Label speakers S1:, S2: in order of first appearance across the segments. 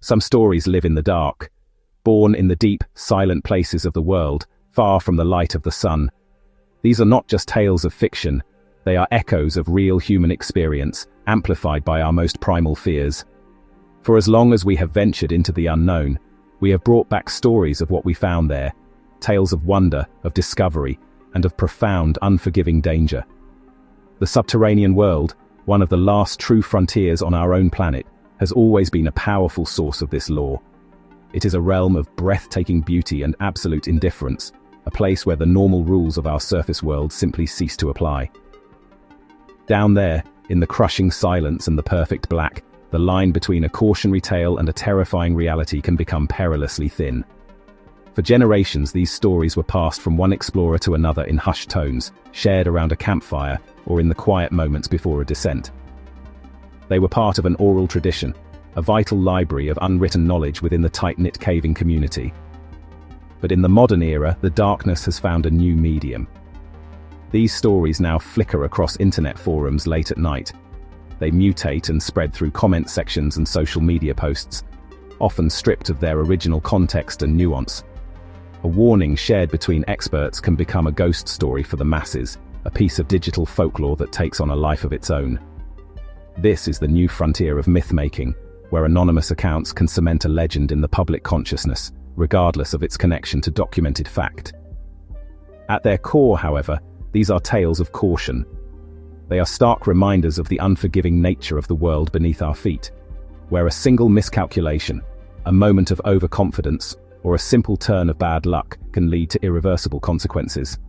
S1: Some stories live in the dark, born in the deep, silent places of the world, far from the light of the sun. These are not just tales of fiction, they are echoes of real human experience, amplified by our most primal fears. For as long as we have ventured into the unknown, we have brought back stories of what we found there, tales of wonder, of discovery, and of profound, unforgiving danger. The subterranean world, one of the last true frontiers on our own planet, has always been a powerful source of this lore. It is a realm of breathtaking beauty and absolute indifference, a place where the normal rules of our surface world simply cease to apply. Down there, in the crushing silence and the perfect black, the line between a cautionary tale and a terrifying reality can become perilously thin. For generations, these stories were passed from one explorer to another in hushed tones, shared around a campfire, or in the quiet moments before a descent. They were part of an oral tradition, a vital library of unwritten knowledge within the tight-knit caving community. But in the modern era, the darkness has found a new medium. These stories now flicker across internet forums late at night. They mutate and spread through comment sections and social media posts, often stripped of their original context and nuance. A warning shared between experts can become a ghost story for the masses, a piece of digital folklore that takes on a life of its own. This is the new frontier of myth-making, where anonymous accounts can cement a legend in the public consciousness, regardless of its connection to documented fact. At their core, however, these are tales of caution. They are stark reminders of the unforgiving nature of the world beneath our feet, where a single miscalculation, a moment of overconfidence, or a simple turn of bad luck can lead to irreversible consequences.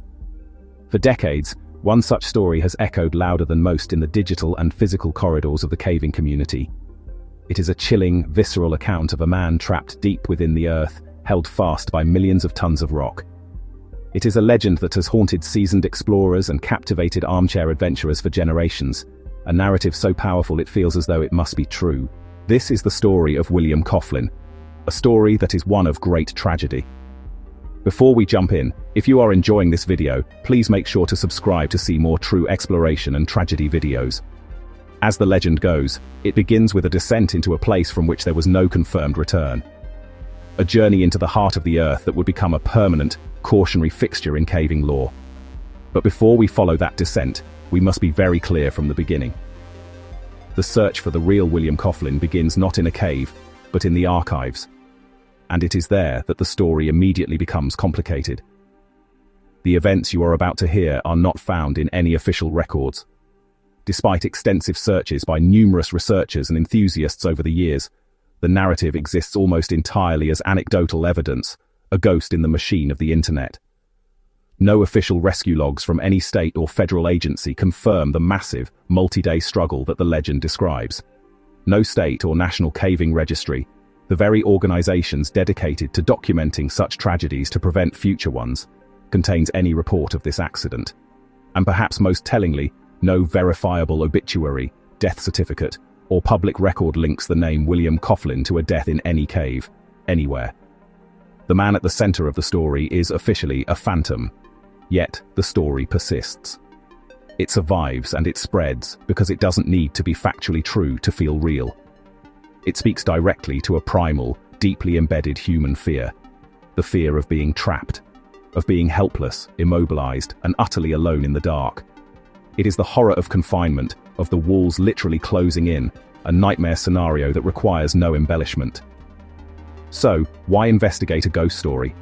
S1: For decades, one such story has echoed louder than most in the digital and physical corridors of the caving community. It is a chilling, visceral account of a man trapped deep within the earth, held fast by millions of tons of rock. It is a legend that has haunted seasoned explorers and captivated armchair adventurers for generations, a narrative so powerful it feels as though it must be true. This is the story of William Coughlin, a story that is one of great tragedy. Before we jump in, if you are enjoying this video, please make sure to subscribe to see more true exploration and tragedy videos. As the legend goes, it begins with a descent into a place from which there was no confirmed return. A journey into the heart of the earth that would become a permanent, cautionary fixture in caving lore. But before we follow that descent, we must be very clear from the beginning. The search for the real William Coughlin begins not in a cave, but in the archives. And it is there that the story immediately becomes complicated. The events you are about to hear are not found in any official records. Despite extensive searches by numerous researchers and enthusiasts over the years, the narrative exists almost entirely as anecdotal evidence, a ghost in the machine of the internet. No official rescue logs from any state or federal agency confirm the massive, multi-day struggle that the legend describes. No state or national caving registry, the very organizations dedicated to documenting such tragedies to prevent future ones, contains any report of this accident. And perhaps most tellingly, no verifiable obituary, death certificate, or public record links the name William Coughlin to a death in any cave, anywhere. The man at the center of the story is officially a phantom, yet the story persists. It survives and it spreads because it doesn't need to be factually true to feel real. It speaks directly to a primal, deeply embedded human fear. The fear of being trapped, of being helpless, immobilized, and utterly alone in the dark. It is the horror of confinement, of the walls literally closing in, a nightmare scenario that requires no embellishment. So, why investigate a ghost story?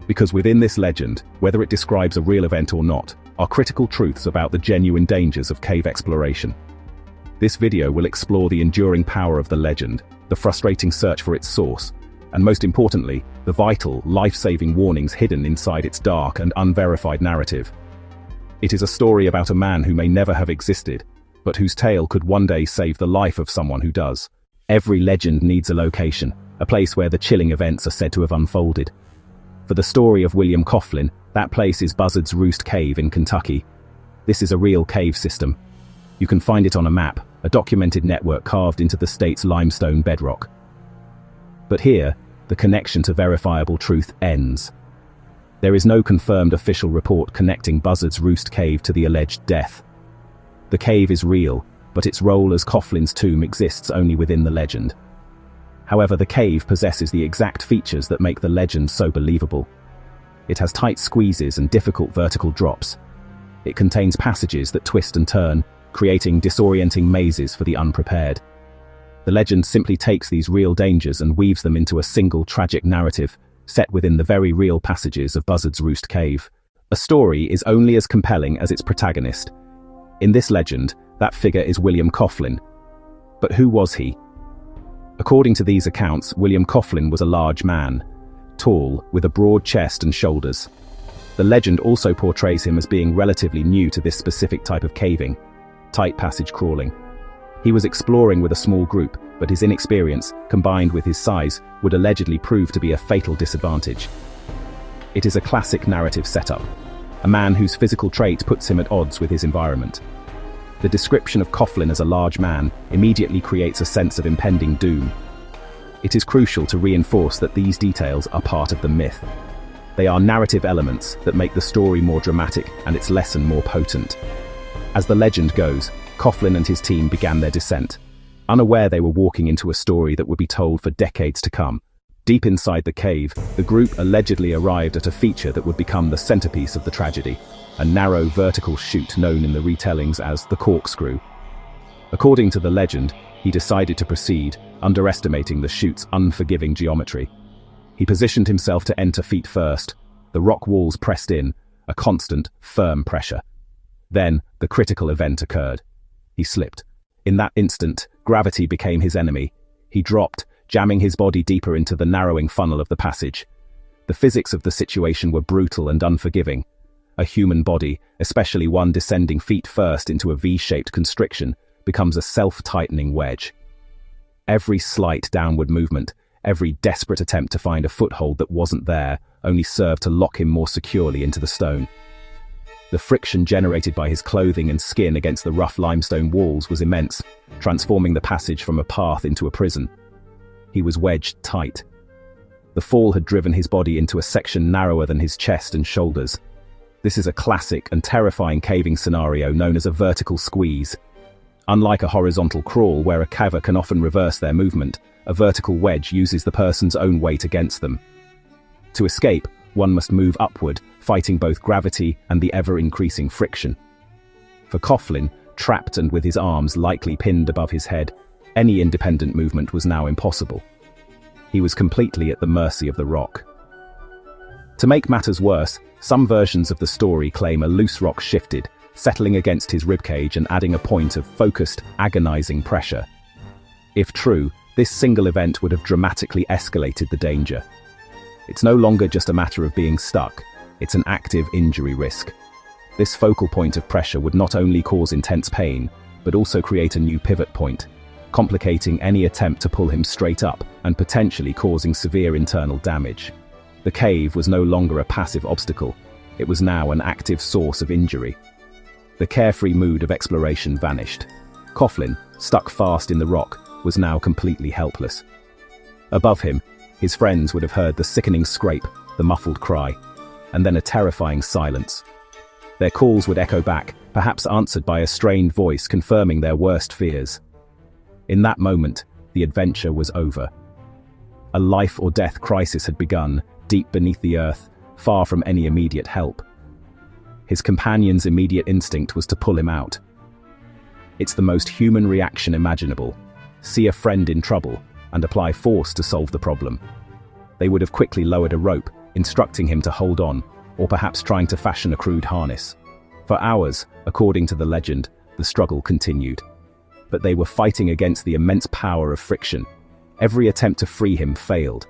S1: Because within this legend, whether it describes a real event or not, are critical truths about the genuine dangers of cave exploration. This video will explore the enduring power of the legend, the frustrating search for its source, and most importantly, the vital, life-saving warnings hidden inside its dark and unverified narrative. It is a story about a man who may never have existed, but whose tale could one day save the life of someone who does. Every legend needs a location, a place where the chilling events are said to have unfolded. For the story of William Coughlin, that place is Buzzard's Roost Cave in Kentucky. This is a real cave system. You can find it on a map, a documented network carved into the state's limestone bedrock. But here, the connection to verifiable truth ends. There is no confirmed official report connecting Buzzard's Roost Cave to the alleged death. The cave is real, but its role as Coughlin's tomb exists only within the legend. However, the cave possesses the exact features that make the legend so believable. It has tight squeezes and difficult vertical drops. It contains passages that twist and turn, creating disorienting mazes for the unprepared. The legend simply takes these real dangers and weaves them into a single tragic narrative, set within the very real passages of Buzzard's Roost Cave. A story is only as compelling as its protagonist. In this legend, that figure is William Coughlin. But who was he? According to these accounts, William Coughlin was a large man, tall, with a broad chest and shoulders. The legend also portrays him as being relatively new to this specific type of caving, tight passage crawling. He was exploring with a small group, but his inexperience, combined with his size, would allegedly prove to be a fatal disadvantage. It is a classic narrative setup, a man whose physical trait puts him at odds with his environment. The description of Coughlin as a large man immediately creates a sense of impending doom. It is crucial to reinforce that these details are part of the myth. They are narrative elements that make the story more dramatic and its lesson more potent. As the legend goes, Coughlin and his team began their descent, unaware they were walking into a story that would be told for decades to come. Deep inside the cave, the group allegedly arrived at a feature that would become the centerpiece of the tragedy, a narrow vertical chute known in the retellings as the corkscrew. According to the legend, he decided to proceed, underestimating the chute's unforgiving geometry. He positioned himself to enter feet first, the rock walls pressed in, a constant, firm pressure. Then, the critical event occurred. He slipped. In that instant, gravity became his enemy. He dropped, jamming his body deeper into the narrowing funnel of the passage. The physics of the situation were brutal and unforgiving. A human body, especially one descending feet first into a V-shaped constriction, becomes a self-tightening wedge. Every slight downward movement, every desperate attempt to find a foothold that wasn't there, only served to lock him more securely into the stone. The friction generated by his clothing and skin against the rough limestone walls was immense, transforming the passage from a path into a prison. He was wedged tight. The fall had driven his body into a section narrower than his chest and shoulders. This is a classic and terrifying caving scenario known as a vertical squeeze. Unlike a horizontal crawl where a caver can often reverse their movement, a vertical wedge uses the person's own weight against them. To escape, one must move upward, fighting both gravity and the ever-increasing friction. For Coughlin, trapped and with his arms lightly pinned above his head, any independent movement was now impossible. He was completely at the mercy of the rock. To make matters worse, some versions of the story claim a loose rock shifted, settling against his ribcage and adding a point of focused, agonizing pressure. If true, this single event would have dramatically escalated the danger. It's no longer just a matter of being stuck, it's an active injury risk. This focal point of pressure would not only cause intense pain, but also create a new pivot point, complicating any attempt to pull him straight up and potentially causing severe internal damage. The cave was no longer a passive obstacle, it was now an active source of injury. The carefree mood of exploration vanished. Coughlin, stuck fast in the rock, was now completely helpless. Above him, his friends would have heard the sickening scrape, the muffled cry, and then a terrifying silence. Their calls would echo back, perhaps answered by a strained voice confirming their worst fears. In that moment, the adventure was over. A life-or-death crisis had begun, deep beneath the earth, far from any immediate help. His companion's immediate instinct was to pull him out. It's the most human reaction imaginable. See a friend in trouble, and apply force to solve the problem. They would have quickly lowered a rope, instructing him to hold on, or perhaps trying to fashion a crude harness. For hours, according to the legend, the struggle continued. But they were fighting against the immense power of friction. Every attempt to free him failed.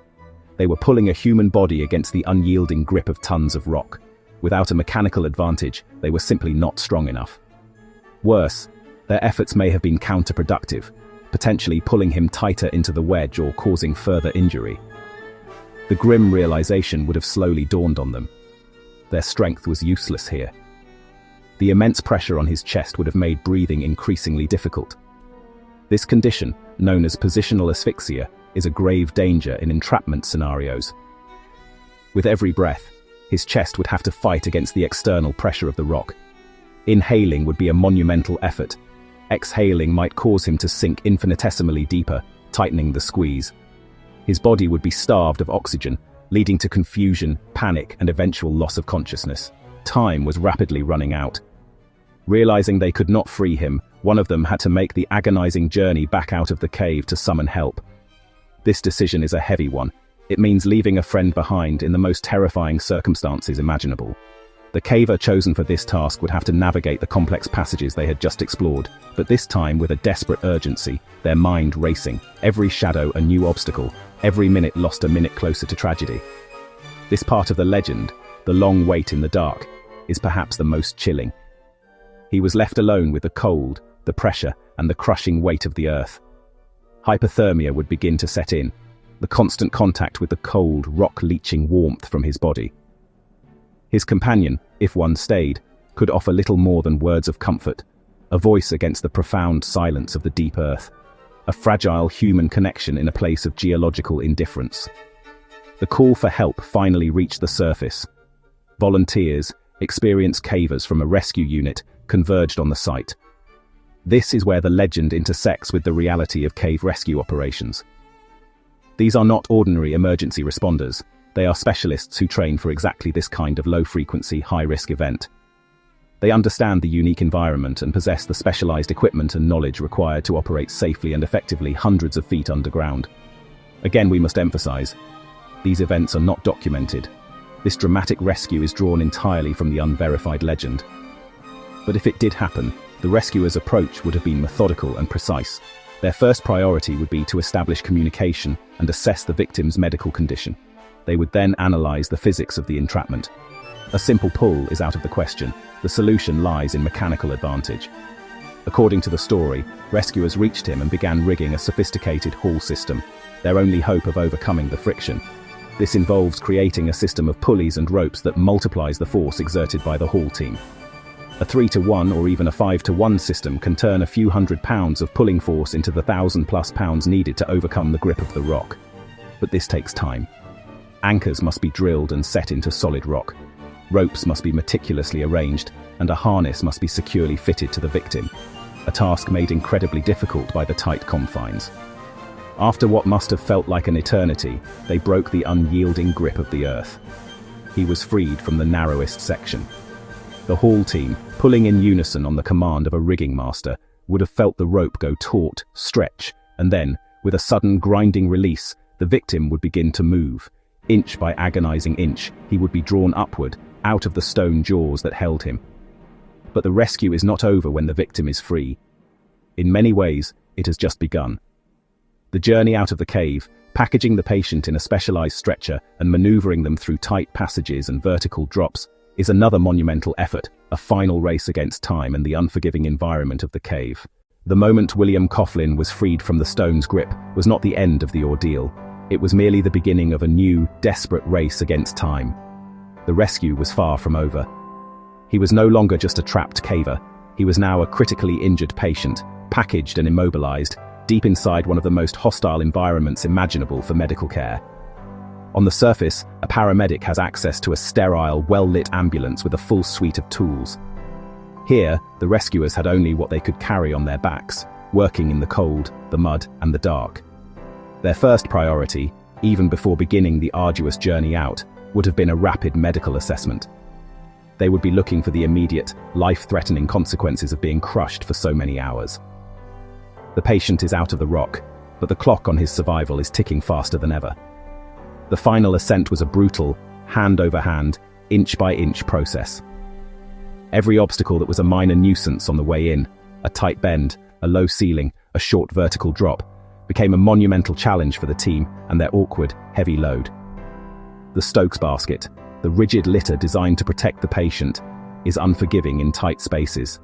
S1: They were pulling a human body against the unyielding grip of tons of rock. Without a mechanical advantage, they were simply not strong enough. Worse, their efforts may have been counterproductive, potentially pulling him tighter into the wedge or causing further injury. The grim realization would have slowly dawned on them. Their strength was useless here. The immense pressure on his chest would have made breathing increasingly difficult. This condition, known as positional asphyxia, is a grave danger in entrapment scenarios. With every breath, his chest would have to fight against the external pressure of the rock. Inhaling would be a monumental effort. Exhaling might cause him to sink infinitesimally deeper, tightening the squeeze. His body would be starved of oxygen, leading to confusion, panic, and eventual loss of consciousness. Time was rapidly running out. Realizing they could not free him, one of them had to make the agonizing journey back out of the cave to summon help. This decision is a heavy one. It means leaving a friend behind in the most terrifying circumstances imaginable. The caver chosen for this task would have to navigate the complex passages they had just explored, but this time with a desperate urgency, their mind racing, every shadow a new obstacle, every minute lost a minute closer to tragedy. This part of the legend, the long wait in the dark, is perhaps the most chilling. He was left alone with the cold, the pressure, and the crushing weight of the earth. Hypothermia would begin to set in, the constant contact with the cold, rock-leaching warmth from his body. His companion, if one stayed, could offer little more than words of comfort, a voice against the profound silence of the deep earth, a fragile human connection in a place of geological indifference. The call for help finally reached the surface. Volunteers, experienced cavers from a rescue unit, converged on the site. This is where the legend intersects with the reality of cave rescue operations. These are not ordinary emergency responders. They are specialists who train for exactly this kind of low-frequency, high-risk event. They understand the unique environment and possess the specialized equipment and knowledge required to operate safely and effectively hundreds of feet underground. Again, we must emphasize, these events are not documented. This dramatic rescue is drawn entirely from the unverified legend. But if it did happen, the rescuers' approach would have been methodical and precise. Their first priority would be to establish communication and assess the victim's medical condition. They would then analyze the physics of the entrapment. A simple pull is out of the question. The solution lies in mechanical advantage. According to the story, rescuers reached him and began rigging a sophisticated haul system, their only hope of overcoming the friction. This involves creating a system of pulleys and ropes that multiplies the force exerted by the haul team. A 3-to-1 or even a 5-to-1 system can turn a few hundred pounds of pulling force into the 1,000+ pounds needed to overcome the grip of the rock. But this takes time. Anchors must be drilled and set into solid rock. Ropes must be meticulously arranged, and a harness must be securely fitted to the victim. A task made incredibly difficult by the tight confines. After what must have felt like an eternity, they broke the unyielding grip of the earth. He was freed from the narrowest section. The haul team, pulling in unison on the command of a rigging master, would have felt the rope go taut, stretch, and then, with a sudden grinding release, the victim would begin to move. Inch by agonizing inch, he would be drawn upward, out of the stone jaws that held him. But the rescue is not over when the victim is free. In many ways, it has just begun. The journey out of the cave, packaging the patient in a specialized stretcher and maneuvering them through tight passages and vertical drops, is another monumental effort, a final race against time and the unforgiving environment of the cave. The moment William Coughlin was freed from the stone's grip was not the end of the ordeal. It was merely the beginning of a new, desperate race against time. The rescue was far from over. He was no longer just a trapped caver. He was now a critically injured patient, packaged and immobilized, deep inside one of the most hostile environments imaginable for medical care. On the surface, a paramedic has access to a sterile, well-lit ambulance with a full suite of tools. Here, the rescuers had only what they could carry on their backs, working in the cold, the mud, and the dark. Their first priority, even before beginning the arduous journey out, would have been a rapid medical assessment. They would be looking for the immediate, life-threatening consequences of being crushed for so many hours. The patient is out of the rock, but the clock on his survival is ticking faster than ever. The final ascent was a brutal, hand-over-hand, inch-by-inch process. Every obstacle that was a minor nuisance on the way in, a tight bend, a low ceiling, a short vertical drop, became a monumental challenge for the team and their awkward, heavy load. The Stokes basket, the rigid litter designed to protect the patient, is unforgiving in tight spaces.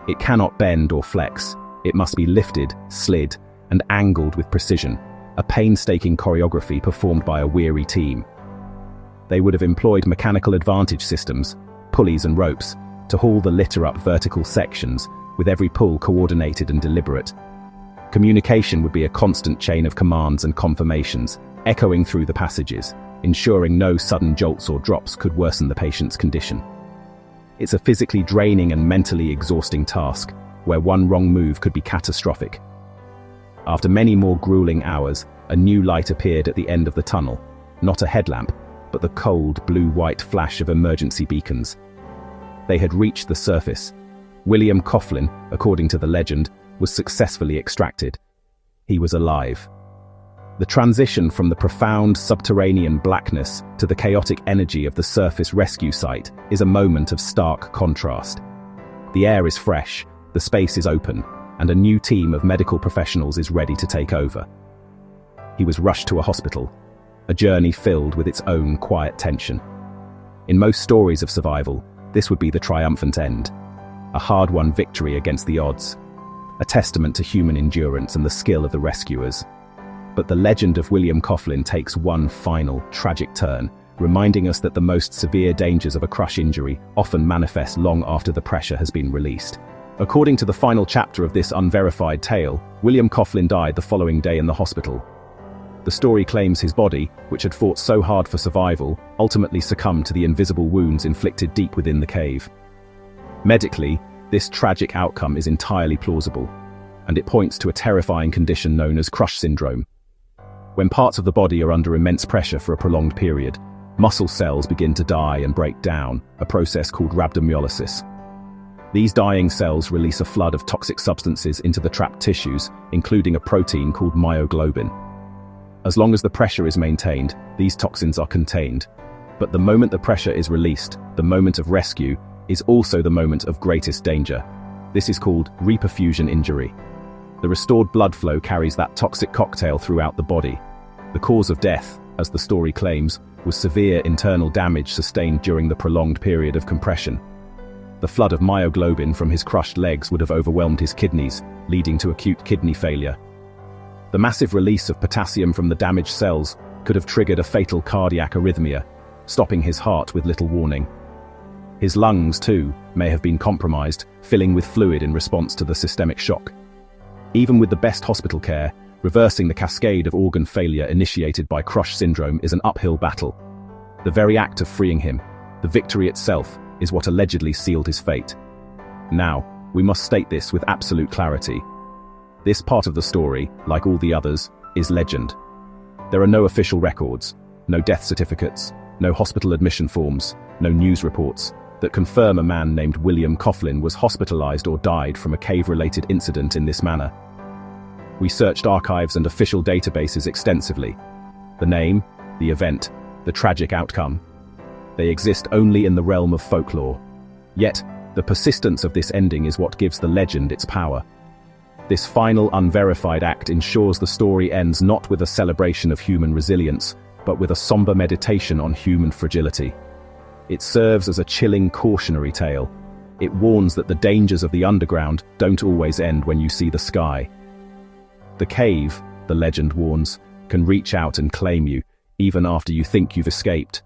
S1: It cannot bend or flex. It must be lifted, slid, and angled with precision, a painstaking choreography performed by a weary team. They would have employed mechanical advantage systems, pulleys and ropes, to haul the litter up vertical sections, with every pull coordinated and deliberate. Communication would be a constant chain of commands and confirmations, echoing through the passages, ensuring no sudden jolts or drops could worsen the patient's condition. It's a physically draining and mentally exhausting task, where one wrong move could be catastrophic. After many more grueling hours, a new light appeared at the end of the tunnel, not a headlamp, but the cold blue-white flash of emergency beacons. They had reached the surface. William Coughlin, according to the legend, was successfully extracted. He was alive. The transition from the profound subterranean blackness to the chaotic energy of the surface rescue site is a moment of stark contrast. The air is fresh, the space is open, and a new team of medical professionals is ready to take over. He was rushed to a hospital, a journey filled with its own quiet tension. In most stories of survival, this would be the triumphant end, a hard-won victory against the odds, a testament to human endurance and the skill of the rescuers. But the legend of William Coughlin takes one final, tragic turn, reminding us that the most severe dangers of a crush injury often manifest long after the pressure has been released. According to the final chapter of this unverified tale, William Coughlin died the following day in the hospital. The story claims his body, which had fought so hard for survival, ultimately succumbed to the invisible wounds inflicted deep within the cave. Medically, this tragic outcome is entirely plausible, and it points to a terrifying condition known as crush syndrome. When parts of the body are under immense pressure for a prolonged period, muscle cells begin to die and break down, a process called rhabdomyolysis. These dying cells release a flood of toxic substances into the trapped tissues, including a protein called myoglobin. As long as the pressure is maintained, these toxins are contained. But the moment the pressure is released, the moment of rescue, is also the moment of greatest danger. This is called reperfusion injury. The restored blood flow carries that toxic cocktail throughout the body. The cause of death, as the story claims, was severe internal damage sustained during the prolonged period of compression. The flood of myoglobin from his crushed legs would have overwhelmed his kidneys, leading to acute kidney failure. The massive release of potassium from the damaged cells could have triggered a fatal cardiac arrhythmia, stopping his heart with little warning. His lungs, too, may have been compromised, filling with fluid in response to the systemic shock. Even with the best hospital care, reversing the cascade of organ failure initiated by crush syndrome is an uphill battle. The very act of freeing him, the victory itself, is what allegedly sealed his fate. Now, we must state this with absolute clarity. This part of the story, like all the others, is legend. There are no official records, no death certificates, no hospital admission forms, no news reports that confirm a man named William Coughlin was hospitalized or died from a cave-related incident in this manner. We searched archives and official databases extensively. The name, the event, the tragic outcome. They exist only in the realm of folklore. Yet, the persistence of this ending is what gives the legend its power. This final unverified act ensures the story ends not with a celebration of human resilience, but with a somber meditation on human fragility. It serves as a chilling cautionary tale. It warns that the dangers of the underground don't always end when you see the sky. The cave, the legend warns, can reach out and claim you, even after you think you've escaped.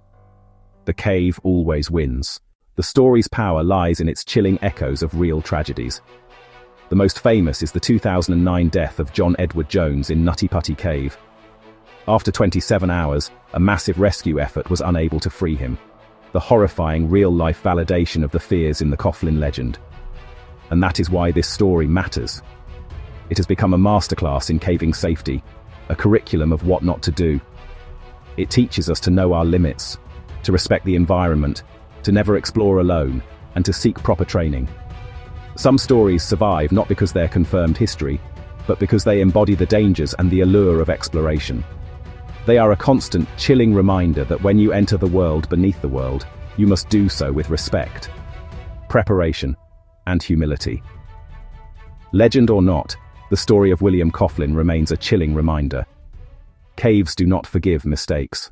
S1: The cave always wins. The story's power lies in its chilling echoes of real tragedies. The most famous is the 2009 death of John Edward Jones in Nutty Putty Cave. After 27 hours, a massive rescue effort was unable to free him. The horrifying real-life validation of the fears in the Coughlin legend. And that is why this story matters. It has become a masterclass in caving safety, a curriculum of what not to do. It teaches us to know our limits, to respect the environment, to never explore alone, and to seek proper training. Some stories survive not because they're confirmed history, but because they embody the dangers and the allure of exploration. They are a constant, chilling reminder that when you enter the world beneath the world, you must do so with respect, preparation, and humility. Legend or not, the story of William Coughlin remains a chilling reminder. Caves do not forgive mistakes.